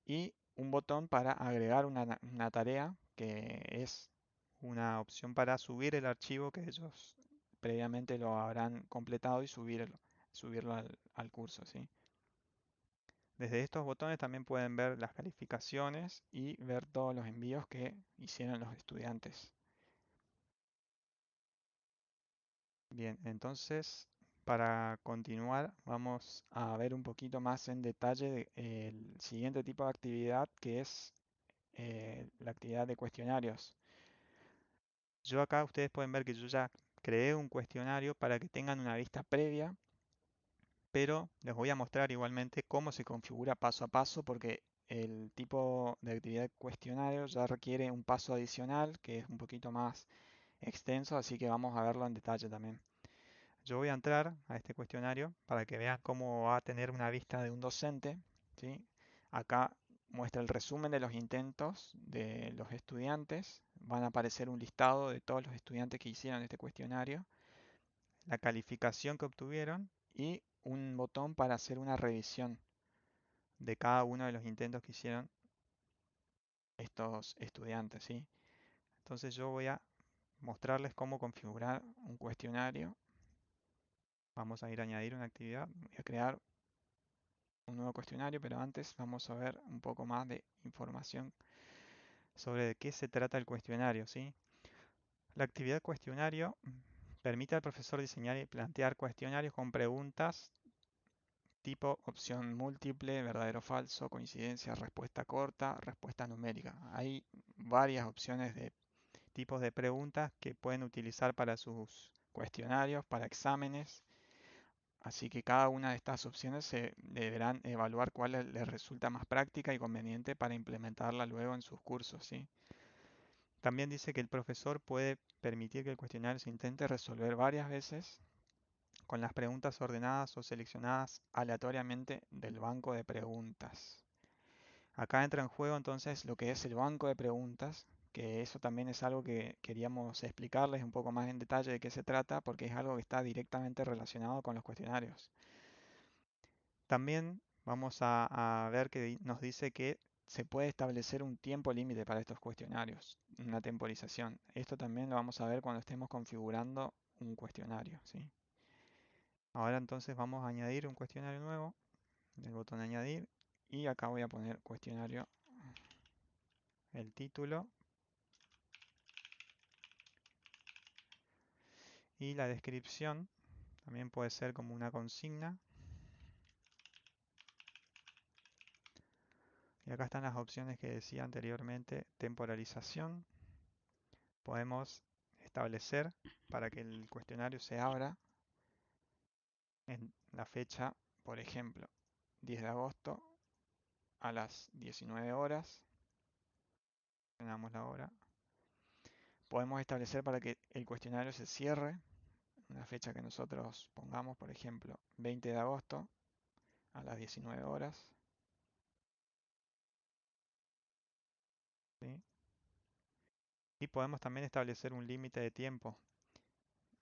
y un botón para agregar una tarea que es una opción para subir el archivo que ellos previamente lo habrán completado y subirlo al curso, ¿sí? Desde estos botones también pueden ver las calificaciones y ver todos los envíos que hicieron los estudiantes. Bien, entonces para continuar vamos a ver un poquito más en detalle el siguiente tipo de actividad que es la actividad de cuestionarios. Yo acá ustedes pueden ver que yo ya creé un cuestionario para que tengan una vista previa pero les voy a mostrar igualmente cómo se configura paso a paso porque el tipo de actividad cuestionario ya requiere un paso adicional que es un poquito más extenso, así que vamos a verlo en detalle también. Yo voy a entrar a este cuestionario para que vean cómo va a tener una vista de un docente, ¿sí? Acá muestra el resumen de los intentos de los estudiantes. Van a aparecer un listado de todos los estudiantes que hicieron este cuestionario, la calificación que obtuvieron y un botón para hacer una revisión de cada uno de los intentos que hicieron estos estudiantes, ¿sí? Entonces yo voy a mostrarles cómo configurar un cuestionario. Vamos a ir a añadir una actividad. Voy a crear un nuevo cuestionario, pero antes vamos a ver un poco más de información sobre de qué se trata el cuestionario, ¿sí? La actividad cuestionario permite al profesor diseñar y plantear cuestionarios con preguntas tipo opción múltiple, verdadero o falso, coincidencia, respuesta corta, respuesta numérica. Hay varias opciones de tipos de preguntas que pueden utilizar para sus cuestionarios, para exámenes. Así que cada una de estas opciones se deberán evaluar cuál les resulta más práctica y conveniente para implementarla luego en sus cursos, ¿sí? También dice que el profesor puede permitir que el cuestionario se intente resolver varias veces con las preguntas ordenadas o seleccionadas aleatoriamente del banco de preguntas. Acá entra en juego entonces lo que es el banco de preguntas, que eso también es algo que queríamos explicarles un poco más en detalle de qué se trata, porque es algo que está directamente relacionado con los cuestionarios. También vamos a ver que nos dice que se puede establecer un tiempo límite para estos cuestionarios, una temporización. Esto también lo vamos a ver cuando estemos configurando un cuestionario, ¿sí? Ahora entonces vamos a añadir un cuestionario nuevo, el botón añadir, y acá voy a poner cuestionario, el título y la descripción. También puede ser como una consigna. Y acá están las opciones que decía anteriormente, temporalización. Podemos establecer para que el cuestionario se abra en la fecha, por ejemplo, 10 de agosto a las 19 horas. Tenemos la hora. Podemos establecer para que el cuestionario se cierre, una fecha que nosotros pongamos, por ejemplo, 20 de agosto a las 19 horas. ¿Sí? Y podemos también establecer un límite de tiempo.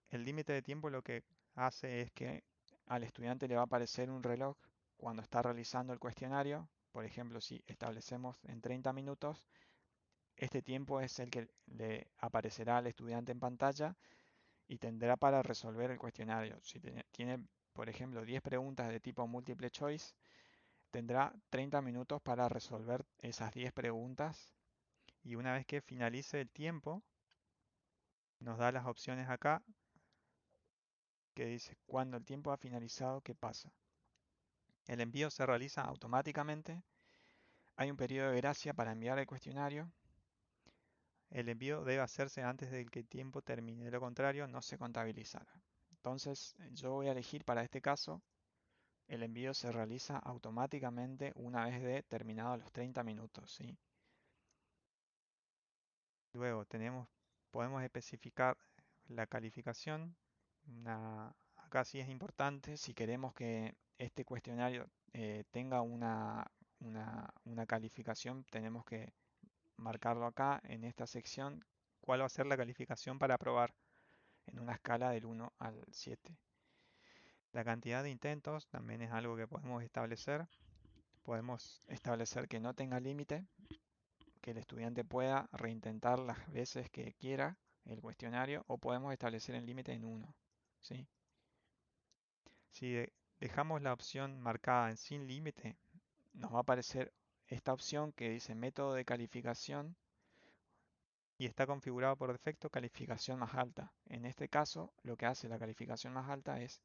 El límite de tiempo lo que hace es que al estudiante le va a aparecer un reloj cuando está realizando el cuestionario. Por ejemplo, si establecemos en 30 minutos, este tiempo es el que le aparecerá al estudiante en pantalla y tendrá para resolver el cuestionario. Si tiene, por ejemplo, 10 preguntas de tipo multiple choice, tendrá 30 minutos para resolver esas 10 preguntas y una vez que finalice el tiempo, nos da las opciones acá que dice cuando el tiempo ha finalizado, ¿qué pasa? El envío se realiza automáticamente. Hay un periodo de gracia para enviar el cuestionario. El envío debe hacerse antes de que el tiempo termine, de lo contrario no se contabilizará. Entonces yo voy a elegir para este caso, el envío se realiza automáticamente una vez de terminados los 30 minutos, ¿sí? Luego podemos especificar la calificación. Acá sí es importante, si queremos que este cuestionario tenga una calificación, tenemos que marcarlo acá en esta sección, cuál va a ser la calificación para aprobar en una escala del 1 al 7. La cantidad de intentos también es algo que podemos establecer. Podemos establecer que no tenga límite, que el estudiante pueda reintentar las veces que quiera el cuestionario o podemos establecer el límite en 1. ¿Sí? Si dejamos la opción marcada en sin límite, nos va a aparecer esta opción que dice método de calificación y está configurado por defecto calificación más alta. En este caso, lo que hace la calificación más alta es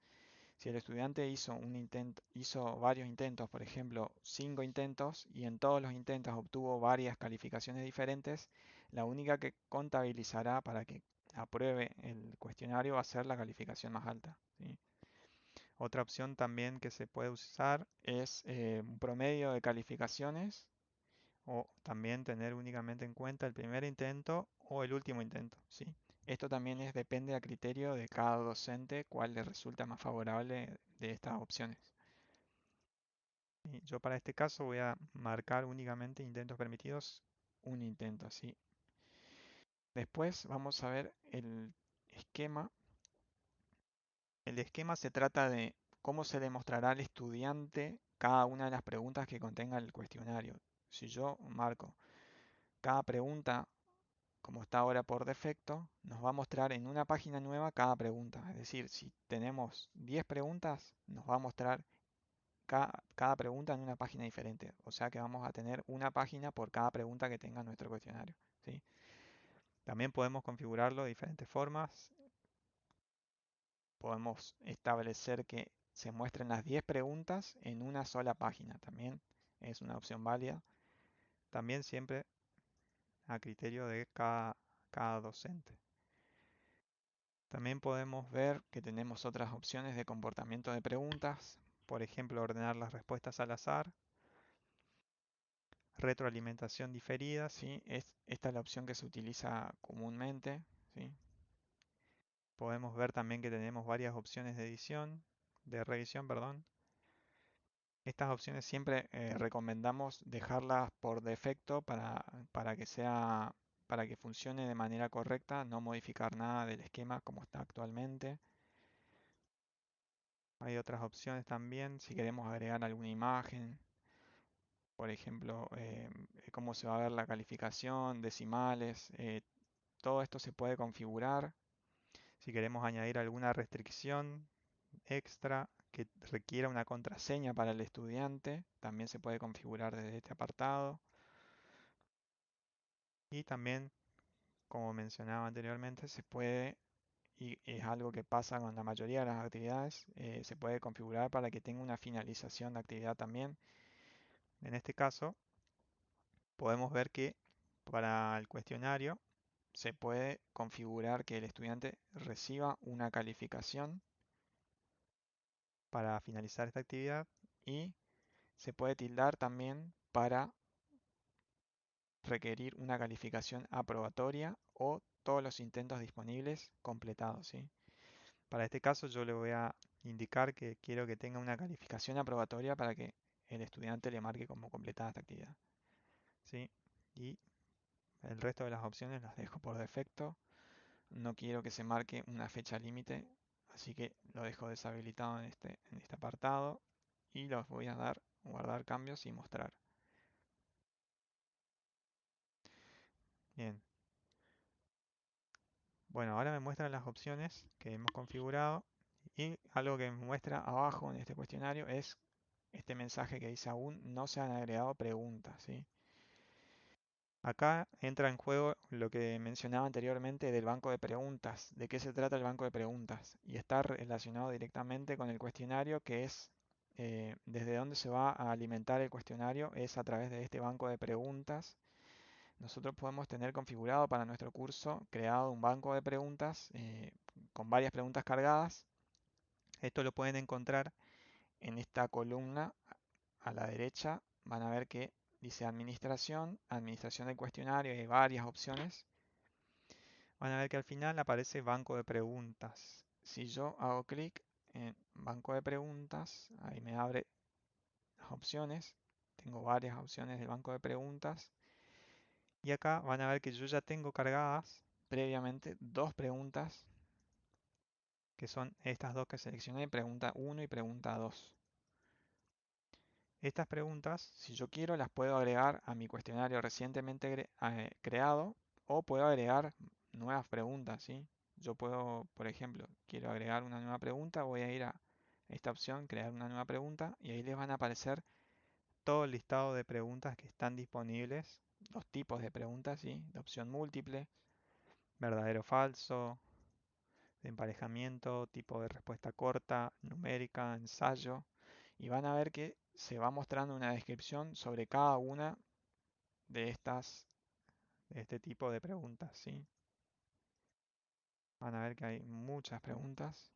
si el estudiante hizo varios intentos, por ejemplo, 5 intentos y en todos los intentos obtuvo varias calificaciones diferentes, la única que contabilizará para que apruebe el cuestionario va a ser la calificación más alta, ¿sí? Otra opción también que se puede usar es un promedio de calificaciones o también tener únicamente en cuenta el primer intento o el último intento, ¿sí? Esto también depende a criterio de cada docente cuál le resulta más favorable de estas opciones. Y yo para este caso voy a marcar únicamente intentos permitidos, un intento, ¿sí? Después vamos a ver el esquema. El esquema se trata de cómo se demostrará al estudiante cada una de las preguntas que contenga el cuestionario. Si yo marco cada pregunta como está ahora por defecto, nos va a mostrar en una página nueva cada pregunta. Es decir, si tenemos 10 preguntas, nos va a mostrar cada pregunta en una página diferente. O sea que vamos a tener una página por cada pregunta que tenga nuestro cuestionario, ¿sí? También podemos configurarlo de diferentes formas. Podemos establecer que se muestren las 10 preguntas en una sola página. También es una opción válida. También siempre a criterio de cada docente. También podemos ver que tenemos otras opciones de comportamiento de preguntas. Por ejemplo, ordenar las respuestas al azar. Retroalimentación diferida, ¿sí? Esta es la opción que se utiliza comúnmente, ¿sí? Podemos ver también que tenemos varias opciones de edición, de revisión, perdón. Estas opciones siempre recomendamos dejarlas por defecto para que funcione de manera correcta, no modificar nada del esquema como está actualmente. Hay otras opciones también, si queremos agregar alguna imagen, por ejemplo, cómo se va a ver la calificación, decimales, todo esto se puede configurar. Si queremos añadir alguna restricción extra que requiera una contraseña para el estudiante, también se puede configurar desde este apartado. Y también, como mencionaba anteriormente, se puede, y es algo que pasa con la mayoría de las actividades, se puede configurar para que tenga una finalización de actividad también. En este caso, podemos ver que para el cuestionario se puede configurar que el estudiante reciba una calificación para finalizar esta actividad y se puede tildar también para requerir una calificación aprobatoria o todos los intentos disponibles completados, ¿sí? Para este caso yo le voy a indicar que quiero que tenga una calificación aprobatoria para que el estudiante le marque como completada esta actividad, ¿sí? Y el resto de las opciones las dejo por defecto. No quiero que se marque una fecha límite, así que lo dejo deshabilitado en este apartado y los voy a dar guardar cambios y mostrar. Bien, bueno, ahora me muestran las opciones que hemos configurado y algo que me muestra abajo en este cuestionario es este mensaje que dice aún no se han agregado preguntas, ¿sí? Acá entra en juego lo que mencionaba anteriormente del banco de preguntas, de qué se trata el banco de preguntas y está relacionado directamente con el cuestionario que es desde dónde se va a alimentar el cuestionario es a través de este banco de preguntas. Nosotros podemos tener configurado para nuestro curso creado un banco de preguntas con varias preguntas cargadas. Esto lo pueden encontrar en esta columna a la derecha. Van a ver que dice administración, administración del cuestionario y hay varias opciones. Van a ver que al final aparece banco de preguntas. Si yo hago clic en banco de preguntas, ahí me abre las opciones. Tengo varias opciones del banco de preguntas. Y acá van a ver que yo ya tengo cargadas previamente dos preguntas, que son estas dos que seleccioné, pregunta 1 y pregunta 2. Estas preguntas, si yo quiero, las puedo agregar a mi cuestionario recientemente creado o puedo agregar nuevas preguntas, ¿sí? Yo puedo, por ejemplo, quiero agregar una nueva pregunta, voy a ir a esta opción, crear una nueva pregunta, y ahí les van a aparecer todo el listado de preguntas que están disponibles, los tipos de preguntas, ¿sí? De opción múltiple, verdadero o falso, de emparejamiento, tipo de respuesta corta, numérica, ensayo, y van a ver que se va mostrando una descripción sobre cada una de este tipo de preguntas, ¿sí? Van a ver que hay muchas preguntas.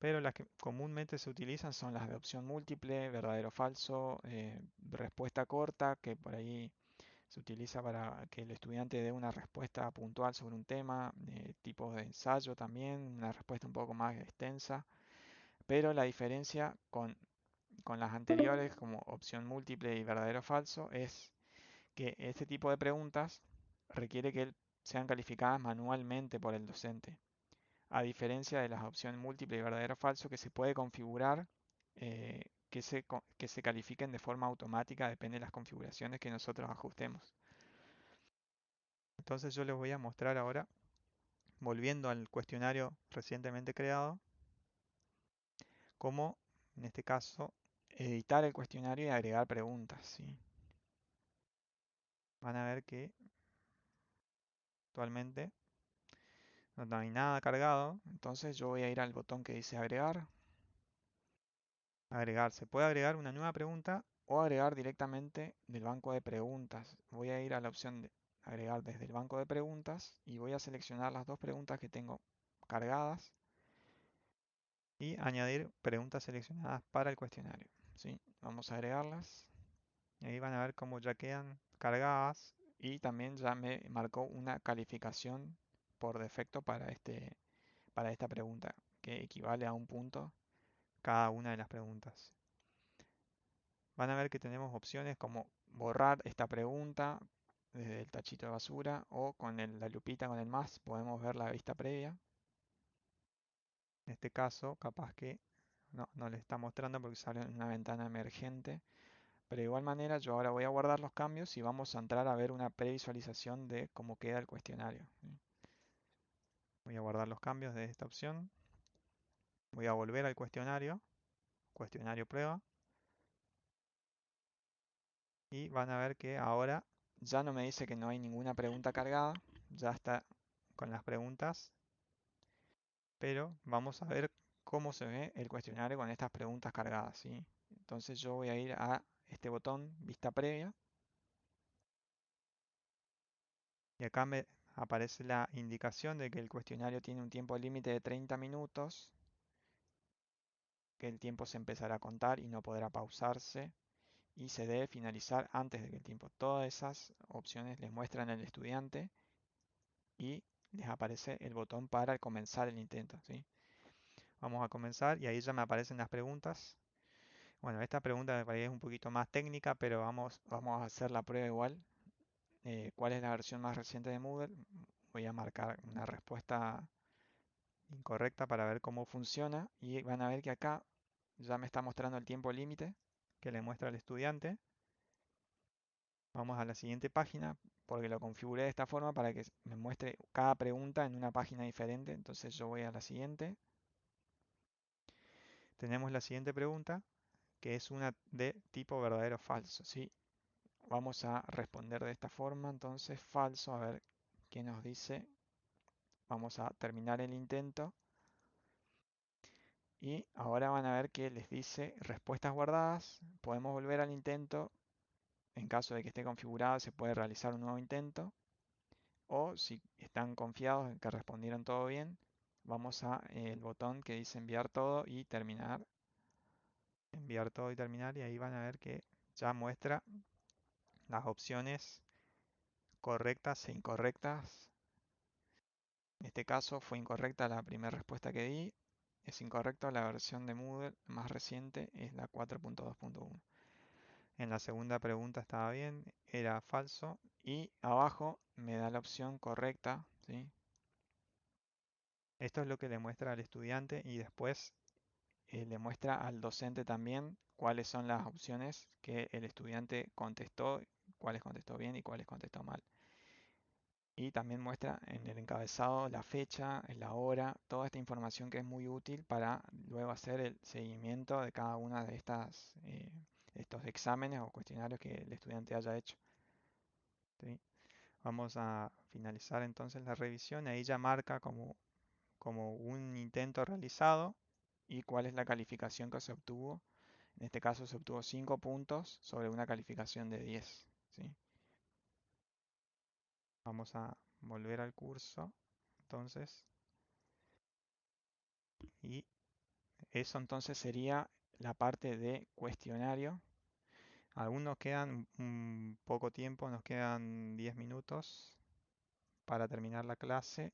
pero las que comúnmente se utilizan son las de opción múltiple, verdadero o falso, respuesta corta, que por ahí se utiliza para que el estudiante dé una respuesta puntual sobre un tema, tipos de ensayo también, una respuesta un poco más extensa, pero la diferencia con las anteriores como opción múltiple y verdadero o falso es que este tipo de preguntas requiere que sean calificadas manualmente por el docente, a diferencia de las opciones múltiple y verdadero o falso que se puede configurar que se califiquen de forma automática, depende de las configuraciones que nosotros ajustemos. Entonces yo les voy a mostrar ahora, volviendo al cuestionario recientemente creado, cómo, en este caso, editar el cuestionario y agregar preguntas, ¿sí? Van a ver que actualmente no hay nada cargado, entonces yo voy a ir al botón que dice agregar. Agregar, se puede agregar una nueva pregunta o agregar directamente del banco de preguntas. Voy a ir a la opción de agregar desde el banco de preguntas y voy a seleccionar las dos preguntas que tengo cargadas y añadir preguntas seleccionadas para el cuestionario. ¿Sí? Vamos a agregarlas y ahí van a ver cómo ya quedan cargadas y también ya me marcó una calificación por defecto para esta pregunta que equivale a un punto cada una de las preguntas. Van a ver que tenemos opciones como borrar esta pregunta desde el tachito de basura o con la lupita con el más podemos ver la vista previa. En este caso, capaz que no le está mostrando porque sale en una ventana emergente. Pero de igual manera, yo ahora voy a guardar los cambios y vamos a entrar a ver una previsualización de cómo queda el cuestionario. Voy a guardar los cambios de esta opción. Voy a volver al cuestionario, cuestionario prueba. Y van a ver que ahora ya no me dice que no hay ninguna pregunta cargada. Ya está con las preguntas. Pero vamos a ver cómo se ve el cuestionario con estas preguntas cargadas, ¿sí? Entonces yo voy a ir a este botón vista previa. Y acá me aparece la indicación de que el cuestionario tiene un tiempo límite de 30 minutos, que el tiempo se empezará a contar y no podrá pausarse y se debe finalizar antes de que el tiempo. Todas esas opciones les muestran al estudiante y les aparece el botón para comenzar el intento, ¿sí? Vamos a comenzar y ahí ya me aparecen las preguntas. Bueno, esta pregunta me parece un poquito más técnica, pero vamos a hacer la prueba igual. ¿Cuál es la versión más reciente de Moodle? Voy a marcar una respuesta incorrecta para ver cómo funciona y van a ver que acá ya me está mostrando el tiempo límite que le muestra al estudiante. Vamos a la siguiente página porque lo configuré de esta forma para que me muestre cada pregunta en una página diferente. Entonces yo voy a la siguiente. Tenemos la siguiente pregunta que es una de tipo verdadero o falso, ¿sí? Vamos a responder de esta forma, entonces falso, a ver qué nos dice. Vamos a terminar el intento y ahora van a ver que les dice respuestas guardadas. Podemos volver al intento. En caso de que esté configurado, se puede realizar un nuevo intento. O si están confiados en que respondieron todo bien, vamos a el botón que dice enviar todo y terminar. Enviar todo y terminar y ahí van a ver que ya muestra las opciones correctas e incorrectas. En este caso fue incorrecta la primera respuesta que di. Es incorrecto, la versión de Moodle más reciente es la 4.2.1. En la segunda pregunta estaba bien, era falso. Y abajo me da la opción correcta, ¿sí? Esto es lo que le muestra al estudiante y después le muestra al docente también cuáles son las opciones que el estudiante contestó, cuáles contestó bien y cuáles contestó mal. Y también muestra en el encabezado la fecha, la hora, toda esta información que es muy útil para luego hacer el seguimiento de cada una de estos exámenes o cuestionarios que el estudiante haya hecho. ¿Sí? Vamos a finalizar entonces la revisión. Ahí ya marca como un intento realizado y cuál es la calificación que se obtuvo. En este caso se obtuvo 5 puntos sobre una calificación de 10. ¿Sí? Vamos a volver al curso entonces y Eso entonces sería la parte de cuestionario. Aún nos quedan un poco tiempo, nos quedan 10 minutos para terminar la clase.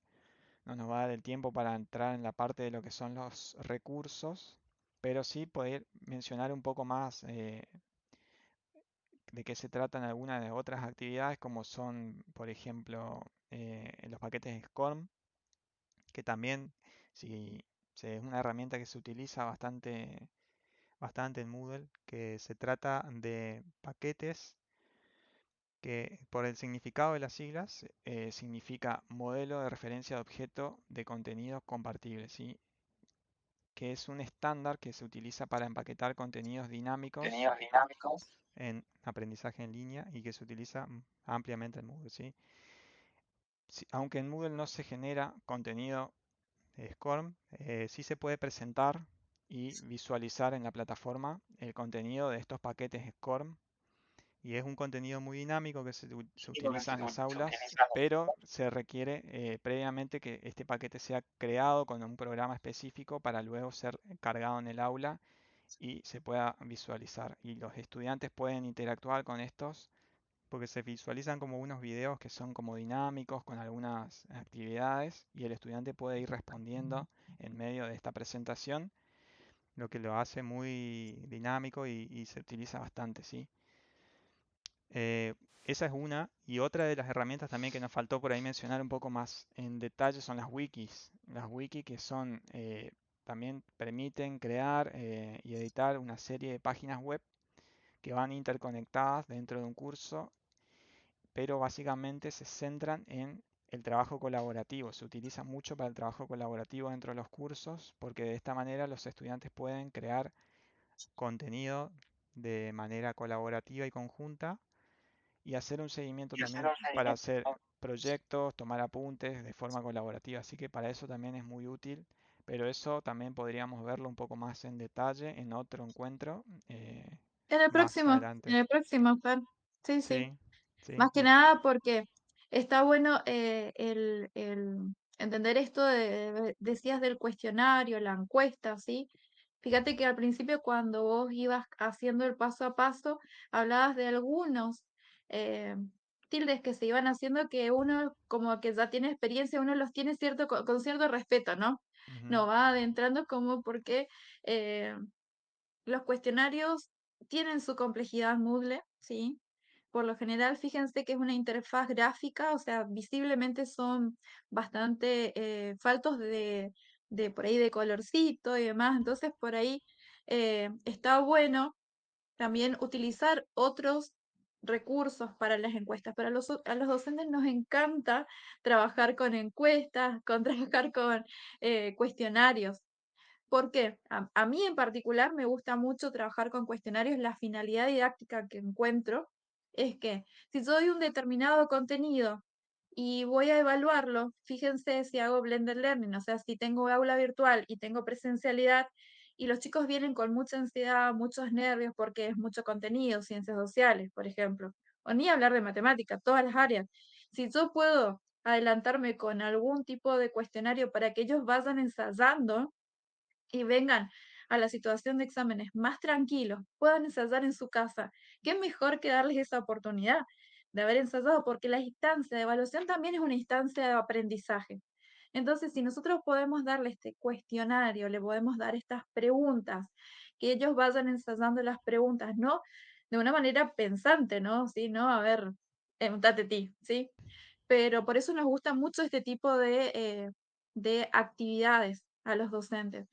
No nos va a dar el tiempo para entrar en la parte de lo que son los recursos, pero sí poder mencionar un poco más de qué se tratan algunas de otras actividades, como son, por ejemplo, los paquetes SCORM, que también si, es una herramienta que se utiliza bastante en Moodle, que se trata de paquetes que por el significado de las siglas significa modelo de referencia de objeto de contenido compartible, ¿sí? Que es un estándar que se utiliza para empaquetar contenidos dinámicos Contenidos dinámicos. en aprendizaje en línea y que se utiliza ampliamente en Moodle, ¿sí? Aunque en Moodle no se genera contenido SCORM, sí se puede presentar y visualizar en la plataforma el contenido de estos paquetes SCORM, y es un contenido muy dinámico que se Digo que utiliza en las se aulas, utiliza. pero se requiere previamente que este paquete sea creado con un programa específico para luego ser cargado en el aula y se pueda visualizar. Y los estudiantes pueden interactuar con estos porque se visualizan como unos videos que son como dinámicos con algunas actividades y el estudiante puede ir respondiendo en medio de esta presentación, lo que lo hace muy dinámico y se utiliza bastante, ¿sí? Eh, Esa es una. Y otra de las herramientas también que nos faltó por ahí mencionar un poco más en detalle son las wikis. Las wikis que son, también permiten crear y editar una serie de páginas web que van interconectadas dentro de un curso, pero básicamente se centran en el trabajo colaborativo. Se utiliza mucho para el trabajo colaborativo dentro de los cursos porque de esta manera los estudiantes pueden crear contenido de manera colaborativa y conjunta y hacer un seguimiento Y hacer también un para seguimiento. hacer proyectos, tomar apuntes de forma colaborativa. Así que para eso también es muy útil, pero eso también podríamos verlo un poco más en detalle en otro encuentro más En adelante. el próximo, Fer. Sí, sí. Sí, sí, Más que nada porque está bueno el entender esto decías del cuestionario, la encuesta, ¿sí? Fíjate que al principio cuando vos ibas haciendo el paso a paso, hablabas de algunos eh, tildes que se iban haciendo que uno como que ya tiene experiencia, uno los tiene con cierto respeto, ¿no? ujú, No va adentrando como porque eh, los cuestionarios tienen su complejidad Moodle, ¿sí? Por lo general, fíjense que es una interfaz gráfica, o sea, visiblemente son bastante faltos de por ahí de colorcito y demás. Entonces, por ahí está bueno también utilizar otros recursos para las encuestas. Pero a los docentes nos encanta trabajar con encuestas, con trabajar con cuestionarios. ¿Por qué? A mí en particular me gusta mucho trabajar con cuestionarios. La finalidad didáctica que encuentro es que si yo doy un determinado contenido y voy a evaluarlo, fíjense si hago blended learning, o sea, si tengo aula virtual y tengo presencialidad y los chicos vienen con mucha ansiedad, muchos nervios porque es mucho contenido, ciencias sociales, por ejemplo, o ni hablar de matemática, todas las áreas. Si yo puedo adelantarme con algún tipo de cuestionario para que ellos vayan ensayando, y vengan a la situación de exámenes más tranquilos, puedan ensayar en su casa, qué mejor que darles esa oportunidad de haber ensayado, porque la instancia de evaluación también es una instancia de aprendizaje. Entonces, si nosotros podemos darle este cuestionario, le podemos dar estas preguntas, que ellos vayan ensayando las preguntas, no de una manera pensante, ¿no? Sí, no, a ver, tate ti, ¿sí? Pero por eso nos gusta mucho este tipo de actividades a los docentes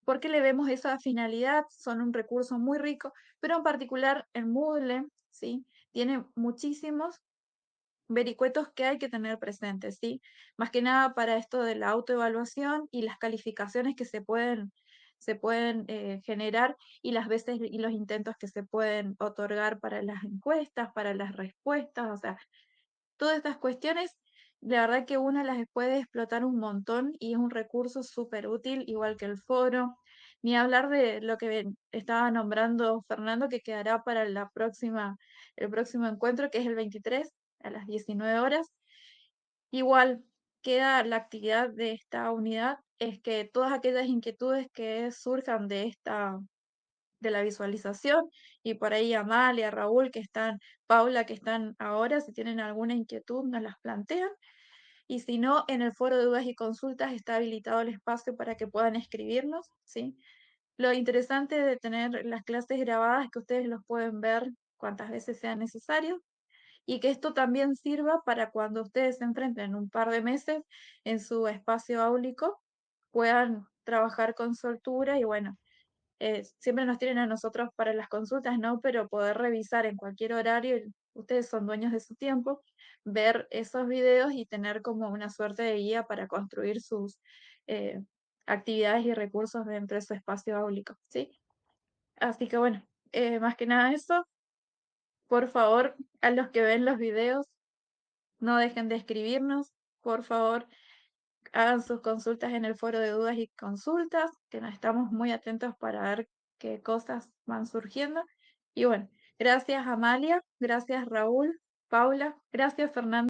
porque le vemos esa finalidad, son un recurso muy rico, pero en particular el Moodle, ¿sí? Tiene muchísimos vericuetos que hay que tener presentes, ¿sí? Más que nada para esto de la autoevaluación y las calificaciones que se pueden generar y las veces y los intentos que se pueden otorgar para las encuestas, para las respuestas, o sea, todas estas cuestiones, la verdad que uno las puede explotar un montón y es un recurso súper útil, igual que el foro. Ni hablar de lo que estaba nombrando Fernando, que quedará para el próximo encuentro, que es el 23 a las 19 horas. Igual queda la actividad de esta unidad es que todas aquellas inquietudes que surjan de la visualización, y por ahí Amalia, Raúl, Paula, que están ahora, si tienen alguna inquietud, nos las plantean. Y si no, en el foro de dudas y consultas está habilitado el espacio para que puedan escribirnos, ¿sí? Lo interesante de tener las clases grabadas es que ustedes los pueden ver cuantas veces sea necesario y que esto también sirva para cuando ustedes se enfrenten en un par de meses en su espacio áulico, puedan trabajar con soltura y bueno, siempre nos tienen a nosotros para las consultas, ¿no? Pero poder revisar en cualquier horario, ustedes son dueños de su tiempo, ver esos videos y tener como una suerte de guía para construir sus eh, actividades y recursos dentro de su espacio áulico, ¿sí? Así que bueno, más que nada eso, por favor, a los que ven los videos, no dejen de escribirnos, por favor, hagan sus consultas en el foro de dudas y consultas, que nos estamos muy atentos para ver qué cosas van surgiendo. Y bueno, gracias Amalia, gracias Raúl, Paula, gracias Fernando.